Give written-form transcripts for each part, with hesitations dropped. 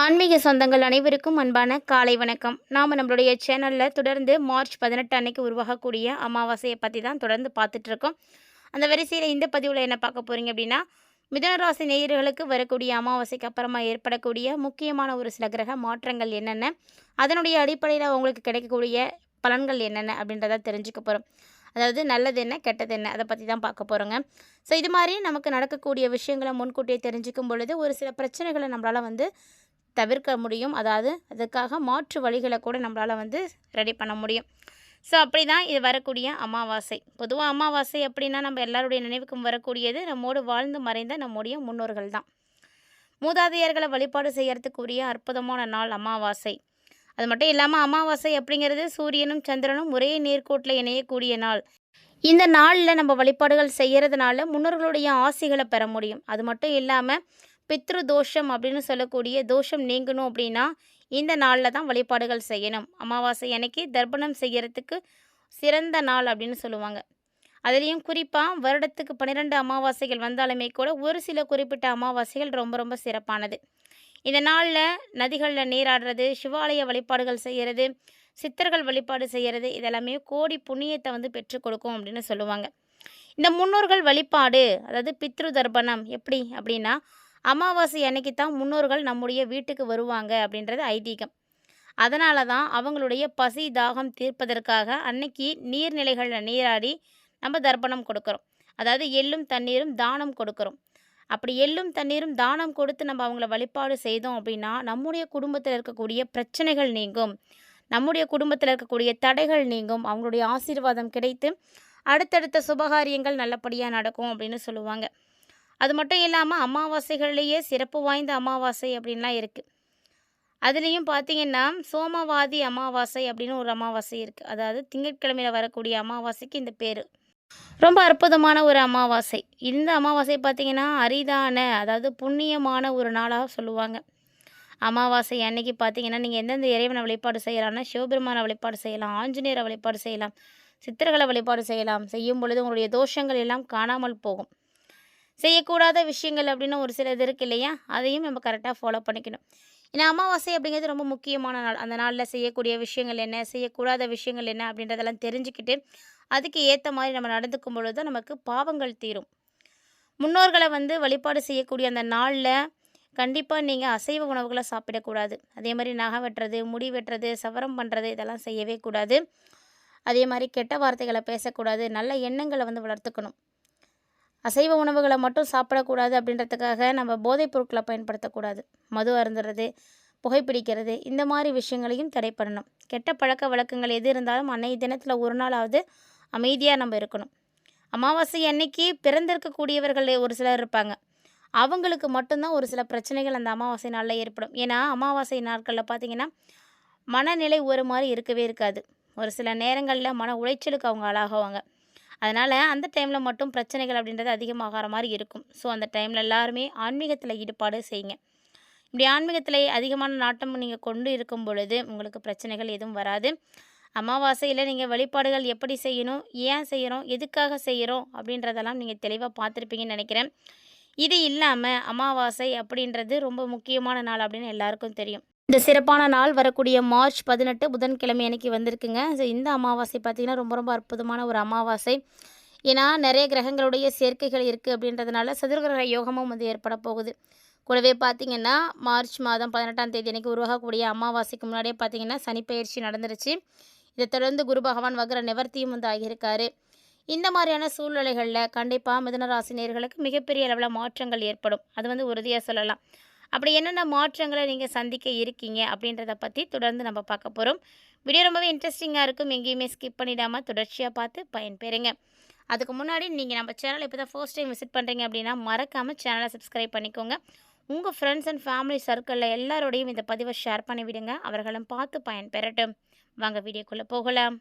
ஆன்மீக சொந்தங்கள் அனைவருக்கும் அன்பான காலை வணக்கம். நாம் நம்மளுடைய சேனலில் தொடர்ந்து மார்ச் 18 அன்னைக்கு உருவாகக்கூடிய அமாவாசையை பற்றி தான் தொடர்ந்து பார்த்துட்ருக்கோம். அந்த வரிசையில் இந்த பதிவில் என்ன பார்க்க போகிறீங்க அப்படின்னா, மிதுன ராசி நேயர்களுக்கு வரக்கூடிய அமாவாசைக்கு அப்புறமா ஏற்படக்கூடிய முக்கியமான ஒரு சில கிரக மாற்றங்கள் என்னென்ன, அதனுடைய அடிப்படையில் அவங்களுக்கு கிடைக்கக்கூடிய பலன்கள் என்னென்ன அப்படின்றத தெரிஞ்சுக்க போகிறோம். அதாவது நல்லது என்ன கெட்டது என்ன அதை பற்றி தான் பார்க்க போகிறோங்க. ஸோ இது மாதிரி நமக்கு நடக்கக்கூடிய விஷயங்களை முன்கூட்டியே தெரிஞ்சுக்கும் பொழுது ஒரு சில பிரச்சனைகளை நம்மளால் தவிர்க்க முடியும். அதாவது அதுக்காக மாற்று வழிகளை கூட நம்மளால் ரெடி பண்ண முடியும். ஸோ அப்படி தான் இது வரக்கூடிய அமாவாசை. பொதுவாக அமாவாசை அப்படின்னா நம்ம எல்லாருடைய நினைவுக்கும் வரக்கூடியது நம்மோடு வாழ்ந்து மறைந்த நம்முடைய முன்னோர்கள் தான். மூதாதையர்களை வழிபாடு செய்யறதுக்குரிய அற்புதமான நாள் அமாவாசை. அது மட்டும் இல்லாமல் அமாவாசை அப்படிங்கிறது சூரியனும் சந்திரனும் ஒரே நேர்கோட்டில் இணையக்கூடிய நாள். இந்த நாளில் நம்ம வழிபாடுகள் செய்கிறதுனால முன்னோர்களுடைய ஆசிகளை பெற முடியும். அது மட்டும் இல்லாமல் பித்ரு தோஷம் அப்படின்னு சொல்லக்கூடிய தோஷம் நீங்கணும் அப்படின்னா இந்த நாளில் தான் வழிபாடுகள் செய்யணும். அமாவாசை அன்னைக்கு தர்ப்பணம் செய்கிறதுக்கு சிறந்த நாள் அப்படின்னு சொல்லுவாங்க. அதுலேயும் குறிப்பாக வருடத்துக்கு 12 அமாவாசைகள் வந்தாலுமே கூட ஒரு சில குறிப்பிட்ட அமாவாசைகள் ரொம்ப ரொம்ப சிறப்பானது. இந்த நாளில் நதிகளில் நீராடுறது, சிவாலய வழிபாடுகள் செய்கிறது, சித்தர்கள் வழிபாடு செய்கிறது, இதெல்லாமே கோடி புண்ணியத்தை பெற்றுக் கொடுக்கும் அப்படின்னு சொல்லுவாங்க. இந்த முன்னோர்கள் வழிபாடு, அதாவது பித்ரு தர்ப்பணம் எப்படி அப்படின்னா, அமாவாசை அன்னைக்கு தான் முன்னோர்கள் நம்முடைய வீட்டுக்கு வருவாங்க அப்படின்றது ஐதீகம். அதனால தான் அவங்களுடைய பசி தாகம் தீர்ப்பதற்காக அன்னைக்கு நீர்நிலைகளில் நீராடி நம்ம தர்ப்பணம் கொடுக்குறோம். அதாவது எள்ளும் தண்ணீரும் தானம் கொடுக்குறோம். அப்படி எள்ளும் தண்ணீரும் தானம் கொடுத்து நம்ம அவங்கள வழிபாடு செய்தோம் அப்படின்னா நம்முடைய குடும்பத்தில் இருக்கக்கூடிய பிரச்சனைகள் நீங்கும், நம்முடைய குடும்பத்தில் இருக்கக்கூடிய தடைகள் நீங்கும், அவங்களுடைய ஆசீர்வாதம் கிடைத்து அடுத்தடுத்த சுபகாரியங்கள் நல்லபடியாக நடக்கும் அப்படின்னு சொல்லுவாங்க. அது மட்டும் இல்லாமல் அமாவாசைகள்லேயே சிறப்பு வாய்ந்த அமாவாசை அப்படின்லாம் இருக்குது. அதுலேயும் பார்த்திங்கன்னா சோமவாதி அமாவாசை அப்படின்னு ஒரு அமாவாசை இருக்குது. அதாவது திங்கட்கிழமையில் வரக்கூடிய அமாவாசைக்கு இந்த பேர். ரொம்ப அற்புதமான ஒரு அமாவாசை. இந்த அமாவாசை பார்த்திங்கன்னா அரிதான, அதாவது புண்ணியமான ஒரு நாளாக சொல்லுவாங்க. அமாவாசை அன்னைக்கு பார்த்திங்கன்னா நீங்கள் எந்தெந்த இறைவனை வழிபாடு செய்யலாம்னா சிவபெருமானை வழிபாடு செய்யலாம், ஆஞ்சநேயரை வழிபாடு செய்யலாம், சித்தர்களை வழிபாடு செய்யலாம். செய்யும் பொழுது உங்களுடைய தோஷங்கள் எல்லாம் காணாமல் போகும். செய்யக்கூடாத விஷயங்கள் அப்படின்னு ஒரு சில இது இருக்குது இல்லையா, அதையும் நம்ம கரெக்டாக ஃபாலோ பண்ணிக்கணும். ஏன்னா அமாவாசை அப்படிங்கிறது ரொம்ப முக்கியமான நாள். அந்த நாளில் செய்யக்கூடிய விஷயங்கள் என்ன, செய்யக்கூடாத விஷயங்கள் என்ன அப்படின்றதெல்லாம் தெரிஞ்சுக்கிட்டு அதுக்கு ஏற்ற மாதிரி நம்ம நடந்துக்கும் பொழுது தான் நமக்கு பாவங்கள் தீரும். முன்னோர்களை வழிபாடு செய்யக்கூடிய அந்த நாளில் கண்டிப்பாக நீங்கள் அசைவ உணவுகளை சாப்பிடக்கூடாது. அதே மாதிரி நகை வெட்டுறது, முடி வெட்டுறது, சவரம் பண்ணுறது இதெல்லாம் செய்யவே கூடாது. அதே மாதிரி கெட்ட வார்த்தைகளை பேசக்கூடாது. நல்ல எண்ணங்களை வளர்த்துக்கணும். அசைவ உணவுகளை மட்டும் சாப்பிடக்கூடாது அப்படின்றதுக்காக நம்ம போதைப் பொருட்களை பயன்படுத்தக்கூடாது. மது அருந்துறது, புகைப்பிடிக்கிறது, இந்த மாதிரி விஷயங்களையும் தடை பண்ணணும். கெட்ட பழக்க வழக்கங்கள் எது இருந்தாலும் அன்னைய தினத்தில் ஒரு நாளாவது அமைதியாக நம்ம இருக்கணும். அமாவாசை அன்னைக்கு பிறந்திருக்கக்கூடியவர்கள் ஒரு சிலர் இருப்பாங்க. அவங்களுக்கு மட்டும்தான் ஒரு சில பிரச்சனைகள் அந்த அமாவாசை நாளில் ஏற்படும். ஏன்னா அமாவாசை நாட்களில் பார்த்திங்கன்னா மனநிலை ஒரு மாதிரி இருக்கவே இருக்காது. ஒரு சில நேரங்களில் மன உளைச்சலுக்கு அவங்க ஆளாகுவாங்க. அதனால் அந்த டைமில் மட்டும் பிரச்சனைகள் அப்படின்றது அதிகமாகிற மாதிரி இருக்கும். ஸோ அந்த டைமில் எல்லாருமே ஆன்மீகத்தில் ஈடுபாடு செய்யுங்க. இப்படி ஆன்மீகத்தில் அதிகமான நாட்டம் நீங்கள் கொண்டு இருக்கும் பொழுது உங்களுக்கு பிரச்சனைகள் எதுவும் வராது. அமாவாசையில் நீங்கள் வழிபாடுகள் எப்படி செய்யணும், ஏன் செய்கிறோம், எதுக்காக செய்கிறோம் அப்படின்றதெல்லாம் நீங்கள் தெளிவாக பார்த்துருப்பீங்கன்னு நினைக்கிறேன். இது இல்லாமல் அமாவாசை அப்படின்றது ரொம்ப முக்கியமான நாள் அப்படின்னு எல்லாருக்கும் தெரியும். இந்த சிறப்பான நாள் வரக்கூடிய மார்ச் 18 புதன்கிழமை அன்னைக்கு வந்திருக்குங்க. ஸோ இந்த அமாவாசை பார்த்திங்கன்னா ரொம்ப ரொம்ப அற்புதமான ஒரு அமாவாசை. ஏன்னா நிறைய கிரகங்களுடைய சேர்க்கைகள் இருக்குது அப்படின்றதுனால சதுர்கிரக யோகமும் ஏற்பட போகுது. கூடவே பார்த்திங்கன்னா மார்ச் மாதம் 18ஆம் தேதி அன்றைக்கி உருவாகக்கூடிய அமாவாசைக்கு முன்னாடியே பார்த்திங்கன்னா சனிப்பெயர்ச்சி நடந்துருச்சு. இதை தொடர்ந்து குரு பகவான் வக்ர நிவர்த்தியும் ஆகியிருக்காரு. இந்த மாதிரியான சூழ்நிலைகளில் கண்டிப்பாக மிதுனராசி நேயர்களுக்கு மிகப்பெரிய அளவில் மாற்றங்கள் ஏற்படும். அது உறுதியாக சொல்லலாம். அப்படி என்னென்ன மாற்றங்களை நீங்கள் சந்திக்க இருக்கீங்க அப்படின்றத பற்றி தொடர்ந்து நம்ம பார்க்க போகிறோம். வீடியோ ரொம்பவே இன்ட்ரெஸ்டிங்காக இருக்கும். எங்கேயுமே ஸ்கிப் பண்ணிடாமல் தொடர்ச்சியாக பார்த்து பயன்பெறுங்க. அதுக்கு முன்னாடி நீங்கள் நம்ம சேனலை இப்போ தான் ஃபர்ஸ்ட் டைம் விசிட் பண்ணுறீங்க அப்படின்னா மறக்காமல் சேனலை சப்ஸ்கிரைப் பண்ணிக்கோங்க. உங்கள் ஃப்ரெண்ட்ஸ் அண்ட் ஃபேமிலி சர்க்கிளில் எல்லாரோடையும் இந்த பதிவை ஷேர் பண்ணி விடுங்க. அவர்களும் பார்த்து பயன்பெறட்டும். வாங்க வீடியோக்குள்ளே போகலாம்.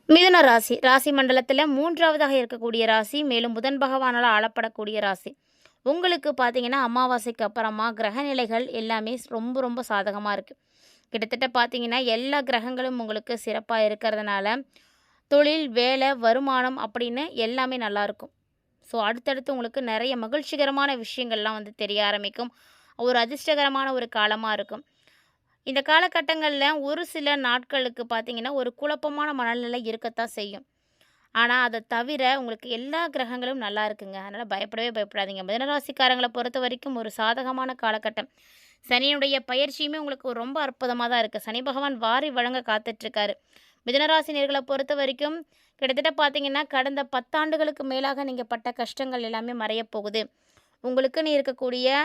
மிதுன ராசி ராசி மண்டலத்தில் 3ஆவதாக இருக்கக்கூடிய ராசி, மேலும் புதன் பகவானால் ஆளப்படக்கூடிய ராசி. உங்களுக்கு பார்த்திங்கன்னா அமாவாசைக்கு அப்புறமா கிரகநிலைகள் எல்லாமே ரொம்ப ரொம்ப சாதகமாக இருக்குது. கிட்டத்தட்ட பார்த்திங்கன்னா எல்லா கிரகங்களும் உங்களுக்கு சிறப்பாக இருக்கிறதுனால தொழில், வேலை, வருமானம் அப்படின்னு எல்லாமே நல்லாயிருக்கும். ஸோ அடுத்தடுத்து உங்களுக்கு நிறைய மகிழ்ச்சிகரமான விஷயங்கள்லாம் தெரிய ஆரம்பிக்கும். ஒரு அதிர்ஷ்டகரமான ஒரு காலமாக இருக்கும். இந்த காலகட்டங்களில் ஒரு சில நாட்களுக்கு பார்த்தீங்கன்னா ஒரு குழப்பமான மனநிலை இருக்கத்தான் செய்யும். ஆனால் அதை தவிர உங்களுக்கு எல்லா கிரகங்களும் நல்லா இருக்குங்க. அதனால் பயப்படவே பயப்படாதீங்க. மிதனராசிக்காரங்களை பொறுத்த வரைக்கும் ஒரு சாதகமான காலகட்டம். சனியினுடைய பயிற்சியுமே உங்களுக்கு ரொம்ப அற்புதமாக தான் இருக்குது. சனி பகவான் வாரி வழங்க காத்துட்ருக்காரு. மிதனராசி நேர்களை பொறுத்த வரைக்கும் கிட்டத்தட்ட பார்த்தீங்கன்னா கடந்த 10 ஆண்டுகளுக்கு மேலாக நீங்கள் பட்ட கஷ்டங்கள் எல்லாமே மறையப் போகுது. உங்களுக்குன்னு இருக்கக்கூடிய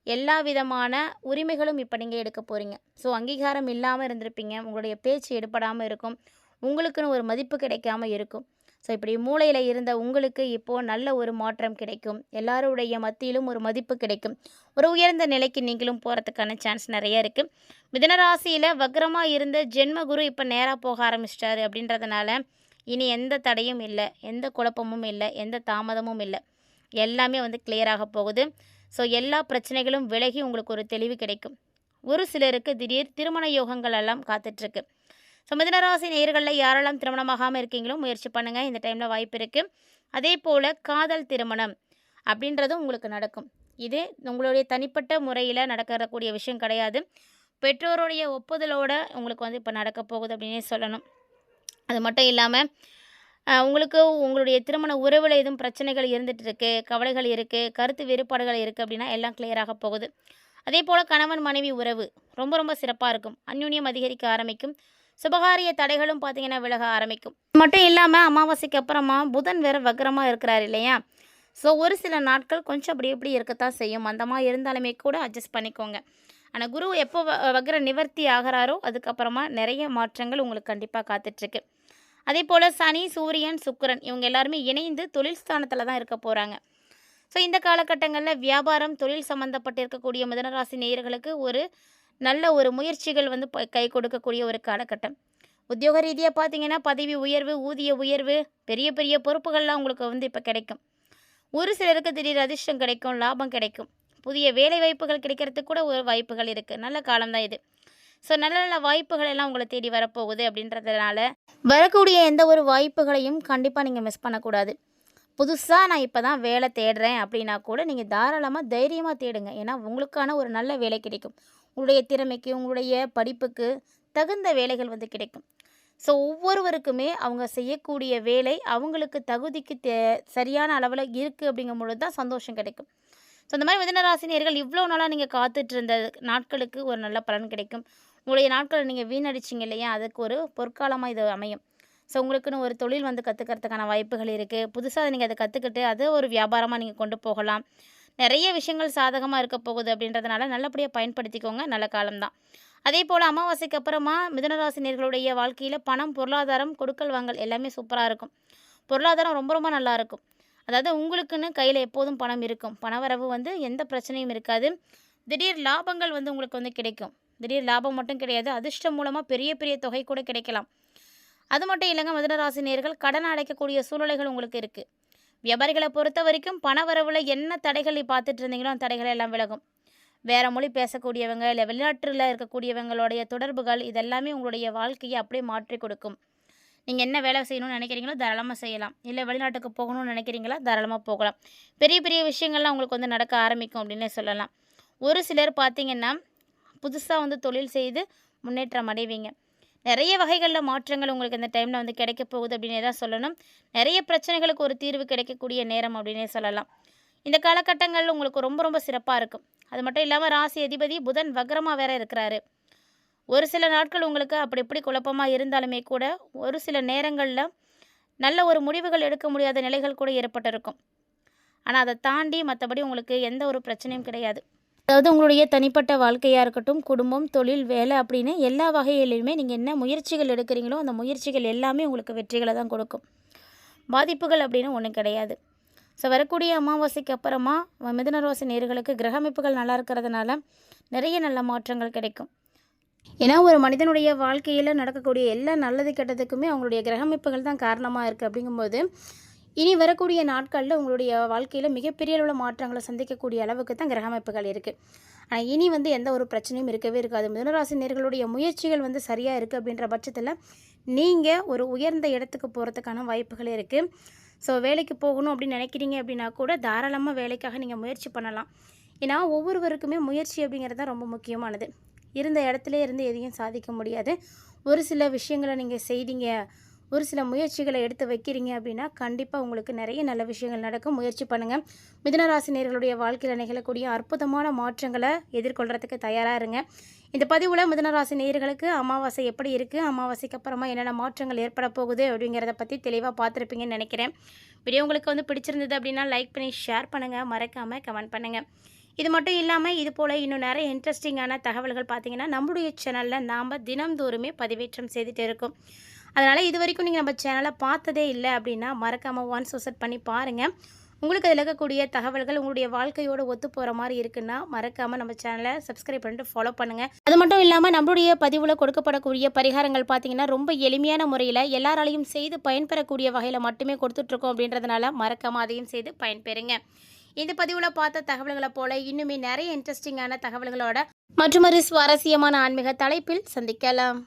எல்லா விதமான உரிமைகளும் இப்போ நீங்கள் எடுக்க போகிறீங்க. ஸோ அங்கீகாரம் இல்லாமல் இருந்திருப்பீங்க. உங்களுடைய பேச்சு எடுபடாமல் இருக்கும். உங்களுக்குன்னு ஒரு மதிப்பு கிடைக்காம இருக்கும். ஸோ இப்படி மூளையில் இருந்த உங்களுக்கு இப்போது நல்ல ஒரு மாற்றம் கிடைக்கும். எல்லாருடைய மத்தியிலும் ஒரு மதிப்பு கிடைக்கும். ஒரு உயர்ந்த நிலைக்கு நீங்களும் போகிறதுக்கான சான்ஸ் நிறைய இருக்குது. மிதனராசியில் வக்ரமாக இருந்த ஜென்மகுரு இப்போ நேராக போக ஆரம்பிச்சிட்டாரு அப்படின்றதுனால இனி எந்த தடையும் இல்லை, எந்த குழப்பமும் இல்லை, எந்த தாமதமும் இல்லை. எல்லாமே கிளியராக போகுது. ஸோ எல்லா பிரச்சனைகளும் விலகி உங்களுக்கு ஒரு தெளிவு கிடைக்கும். ஒரு சிலருக்கு திடீர் திருமண யோகங்கள் எல்லாம் காத்துட்ருக்கு. ஸோ மிதனராசி நேயர்களில் யாரெல்லாம் திருமணமாகாமல் இருக்கீங்களோ முயற்சி பண்ணுங்கள். இந்த டைமில் வாய்ப்பு இருக்குது. அதே போல் காதல் திருமணம் அப்படின்றதும் உங்களுக்கு நடக்கும். இது உங்களுடைய தனிப்பட்ட முறையில் நடக்கக்கூடிய விஷயம் கிடையாது. பெற்றோருடைய ஒப்புதலோடு உங்களுக்கு இப்போ நடக்க போகுது அப்படின்னே சொல்லணும். அது மட்டும் இல்லாமல் உங்களுக்கு உங்களுடைய திருமண உறவில் எதுவும் பிரச்சனைகள் இருந்துகிட்டு இருக்குது, கவலைகள் இருக்குது, கருத்து வேறுபாடுகள் இருக்குது அப்படின்னா எல்லாம் கிளியராக போகுது. அதே போல் கணவன் மனைவி உறவு ரொம்ப ரொம்ப சிறப்பாக இருக்கும். அந்யோன்யம் அதிகரிக்க ஆரம்பிக்கும். சுபகாரிய தடைகளும் பார்த்திங்கன்னா விலக ஆரம்பிக்கும். மட்டும் இல்லாமல் அமாவாசைக்கு அப்புறமா புதன் வேறு வக்ரமாக இருக்கிறார் இல்லையா? ஸோ ஒரு சில நாட்கள் கொஞ்சம் அப்படி இப்படி இருக்கத்தான் செய்யும். மந்தமாக இருந்தாலுமே கூட அட்ஜஸ்ட் பண்ணிக்கோங்க. ஆனால் குரு எப்போ வக்ர நிவர்த்தி ஆகிறாரோ அதுக்கப்புறமா நிறைய மாற்றங்கள் உங்களுக்கு கண்டிப்பாக காத்துட்ருக்கு. அதே போல் சனி, சூரியன், சுக்கிரன் இவங்க எல்லாருமே இணைந்து தொழில் ஸ்தானத்தில் தான் இருக்க போகிறாங்க. ஸோ இந்த காலகட்டங்களில் வியாபாரம், தொழில் சம்மந்தப்பட்டு இருக்கக்கூடிய மிதனராசி நேயர்களுக்கு ஒரு நல்ல ஒரு முயற்சிகள் கை கொடுக்கக்கூடிய ஒரு காலகட்டம். உத்தியோக ரீதியாக பார்த்தீங்கன்னா பதவி உயர்வு, ஊதிய உயர்வு, பெரிய பெரிய பொறுப்புகள்லாம் உங்களுக்கு இப்போ கிடைக்கும். ஒரு சிலருக்கு திடீர் அதிர்ஷ்டம் கிடைக்கும், லாபம் கிடைக்கும். புதிய வேலை வாய்ப்புகள் கிடைக்கிறதுக்கு கூட ஒரு வாய்ப்புகள் இருக்குது. நல்ல காலம்தான் இது. ஸோ நல்ல நல்ல வாய்ப்புகள் எல்லாம் உங்களை தேடி வரப்போகுது. அப்படின்றதுனால வரக்கூடிய எந்த ஒரு வாய்ப்புகளையும் கண்டிப்பாக நீங்கள் மிஸ் பண்ணக்கூடாது. புதுசாக நான் இப்போ தான் வேலை தேடுறேன் அப்படின்னா கூட நீங்கள் தாராளமாக தைரியமாக தேடுங்க. ஏன்னா உங்களுக்கான ஒரு நல்ல வேலை கிடைக்கும். உங்களுடைய திறமைக்கு, உங்களுடைய படிப்புக்கு தகுந்த வேலைகள் கிடைக்கும். ஸோ ஒவ்வொருவருக்குமே அவங்க செய்யக்கூடிய வேலை அவங்களுக்கு தகுதிக்கு சரியான அளவில் இருக்குது அப்படிங்கும் பொழுது தான் சந்தோஷம் கிடைக்கும். ஸோ இந்த மாதிரி மிதனராசினியர்கள் இவ்வளோ நாளாக நீங்கள் காத்துட்டு இருந்த நாட்களுக்கு ஒரு நல்ல பலன் கிடைக்கும். உங்களுடைய நாட்களை நீங்கள் வீணடிச்சிங்க இல்லையா, அதுக்கு ஒரு பொற்காலமாக இது அமையும். ஸோ உங்களுக்குன்னு ஒரு தொழில் கற்றுக்கிறதுக்கான வாய்ப்புகள் இருக்குது. புதுசாக நீங்கள் அதை கற்றுக்கிட்டு அதை ஒரு வியாபாரமாக நீங்கள் கொண்டு போகலாம். நிறைய விஷயங்கள் சாதகமாக இருக்க போகுது. அப்படின்றதுனால நல்லபடியாக பயன்படுத்திக்கோங்க. நல்ல காலம்தான். அதே போல் அமாவாசைக்கு அப்புறமா மிதனராசினியர்களுடைய வாழ்க்கையில் பணம், பொருளாதாரம், கொடுக்கல் வாங்கல் எல்லாமே சூப்பராக இருக்கும். பொருளாதாரம் ரொம்ப ரொம்ப நல்லாயிருக்கும். அதாவது உங்களுக்குன்னு கையில் எப்போதும் பணம் இருக்கும். பணவரவு எந்த பிரச்சனையும் இருக்காது. திடீர் லாபங்கள் உங்களுக்கு கிடைக்கும். திடீர் லாபம் மட்டும் கிடையாது, அதிர்ஷ்டம் மூலமாக பெரிய பெரிய தொகை கூட கிடைக்கலாம். அது மட்டும் இல்லைங்க, மிதனராசினியர்கள் கடன் அடைக்கக்கூடிய சூழ்நிலைகள் உங்களுக்கு இருக்குது. வியாபாரிகளை பொறுத்த வரைக்கும் பணவரவில் என்ன தடைகள் பார்த்துட்டு இருந்தீங்களோ அந்த தடைகள் எல்லாம் விலகும். வேறு மொழி பேசக்கூடியவங்க, இல்லை வெளிநாட்டில் இருக்கக்கூடியவங்களுடைய தொடர்புகள் இதெல்லாமே உங்களுடைய வாழ்க்கையை அப்படியே மாற்றி கொடுக்கும். நீங்கள் என்ன வேலை செய்யணும்னு நினைக்கிறீங்களோ தாராளமாக செய்யலாம். இல்லை வெளிநாட்டுக்கு போகணும்னு நினைக்கிறீங்களா தாராளமாக போகலாம். பெரிய பெரிய விஷயங்கள்லாம் உங்களுக்கு நடக்க ஆரம்பிக்கும் அப்படின்னே சொல்லலாம். ஒரு சிலர் பார்த்திங்கன்னா புதுசாக தொழில் செய்து முன்னேற்றம் அடைவீங்க. நிறைய வகைகளில் மாற்றங்கள் உங்களுக்கு இந்த டைமில் கிடைக்க போகுது அப்படின்னே தான் சொல்லணும். நிறைய பிரச்சனைகளுக்கு ஒரு தீர்வு கிடைக்கக்கூடிய நேரம் அப்படின்னே சொல்லலாம். இந்த காலகட்டங்கள் உங்களுக்கு ரொம்ப ரொம்ப சிறப்பாக இருக்கும். அது மட்டும் இல்லாமல் ராசி அதிபதி புதன் வக்ரமாக வேற இருக்கிறாரு. ஒரு சில நாட்கள் உங்களுக்கு அப்படி இப்படி குழப்பமாக இருந்தாலுமே கூட ஒரு சில நேரங்களில் நல்ல ஒரு முடிவுகள் எடுக்க முடியாத நிலைகள் கூட ஏற்பட்டிருக்கும். ஆனால் அதை தாண்டி மற்றபடி உங்களுக்கு எந்த ஒரு பிரச்சனையும் கிடையாது. அதாவது உங்களுடைய தனிப்பட்ட வாழ்க்கையாக இருக்கட்டும், குடும்பம், தொழில், வேலை அப்படின்னு எல்லா வகையிலையுமே நீங்கள் என்ன முயற்சிகள் எடுக்கிறீங்களோ அந்த முயற்சிகள் எல்லாமே உங்களுக்கு வெற்றிகளை தான் கொடுக்கும். பாதிப்புகள் அப்படின்னு ஒன்றும் கிடையாது. ஸோ வரக்கூடிய அமாவாசைக்கு அப்புறமா மிதுனராசி நேயர்களுக்கு கிரக அமைப்புகள் நல்லா இருக்கிறதுனால நிறைய நல்ல மாற்றங்கள் கிடைக்கும். ஏன்னா ஒரு மனிதனுடைய வாழ்க்கையில் நடக்கக்கூடிய எல்லா நல்லது கெட்டதுக்குமே அவங்களுடைய கிரக அமைப்புகள் தான் காரணமாக இருக்குது. அப்படிங்கும்போது இனி வரக்கூடிய நாட்களில் உங்களுடைய வாழ்க்கையில் மிகப்பெரிய அளவில் மாற்றங்களை சந்திக்கக்கூடிய அளவுக்கு தான் கிரக அமைப்புகள் இருக்குது. ஆனால் இனி எந்த ஒரு பிரச்சனையும் இருக்கவே இருக்காது. மிதுனராசி நேயர்களுடைய முயற்சிகள் சரியாக இருக்குது அப்படின்ற பட்சத்தில் நீங்கள் ஒரு உயர்ந்த இடத்துக்கு போகிறதுக்கான வாய்ப்புகள் இருக்குது. ஸோ வேலைக்கு போகணும் அப்படின்னு நினைக்கிறீங்க அப்படின்னா கூட தாராளமாக வேலைக்காக நீங்கள் முயற்சி பண்ணலாம். ஏன்னா ஒவ்வொருவருக்குமே முயற்சி அப்படிங்கிறது தான் ரொம்ப முக்கியமானது. இருந்த இடத்துல இருந்து எதையும் சாதிக்க முடியாது. ஒரு சில விஷயங்கள நீங்க செய்தீங்க, ஒரு சில முயற்சிகளை எடுத்து வைக்கிறீங்க அப்படின்னா, கண்டிப்பாக உங்களுக்கு நிறைய நல்ல விஷயங்கள் நடக்கும். முயற்சி பண்ணுங்கள். மிதுனராசி நேயர்களுடைய வாழ்க்கையில் நிகழக்கூடிய அற்புதமான மாற்றங்களை எதிர்கொள்கிறதுக்கு தயாராக இருங்க. இந்த பதிவில் மிதுனராசி நேயர்களுக்கு அமாவாசை எப்படி இருக்குது, அமாவாசைக்கு அப்புறமா என்னென்ன மாற்றங்கள் ஏற்பட போகுது அப்படிங்கிறத பற்றி தெளிவாக பார்த்துருப்பீங்கன்னு நினைக்கிறேன். வீடியோ உங்களுக்கு பிடிச்சிருந்தது அப்படின்னா லைக் பண்ணி ஷேர் பண்ணுங்கள், மறக்காமல் கமெண்ட் பண்ணுங்கள். இது மட்டும் இல்லாமல் இது போல் இன்னும் நிறைய இன்ட்ரெஸ்டிங்கான தகவல்கள் பார்த்திங்கன்னா நம்மளுடைய சேனலில் நாம் தினம்தோறுமே பதிவேற்றம் செய்துட்டு இருக்கோம். அதனால் இது வரைக்கும் நீங்கள் நம்ம சேனலை பார்த்ததே இல்லை அப்படின்னா மறக்காமல் ஒன்ஸ் விசிட் பண்ணி பாருங்கள். உங்களுக்கு அதில் இருக்கக்கூடிய தகவல்கள் உங்களுடைய வாழ்க்கையோடு ஒத்து போகிற மாதிரி இருக்குன்னா மறக்காமல் நம்ம சேனலை சப்ஸ்கிரைப் பண்ணிட்டு ஃபாலோ பண்ணுங்கள். அது மட்டும் இல்லாமல் நம்மளுடைய பதிவில் கொடுக்கப்படக்கூடிய பரிகாரங்கள் பார்த்திங்கன்னா ரொம்ப எளிமையான முறையில் எல்லாராலையும் செய்து பயன்பெறக்கூடிய வகையில் மட்டுமே கொடுத்துட்ருக்கோம். அப்படின்றதுனால மறக்காமல் அதையும் செய்து பயன்பெறுங்க. இந்த பதிவில் பார்த்த தகவல்களை போல இன்னுமே நிறைய இன்ட்ரெஸ்டிங்கான தகவல்களோட மற்றொரு சுவாரஸ்யமான ஆன்மீக தலைப்பில் சந்திக்கலாம்.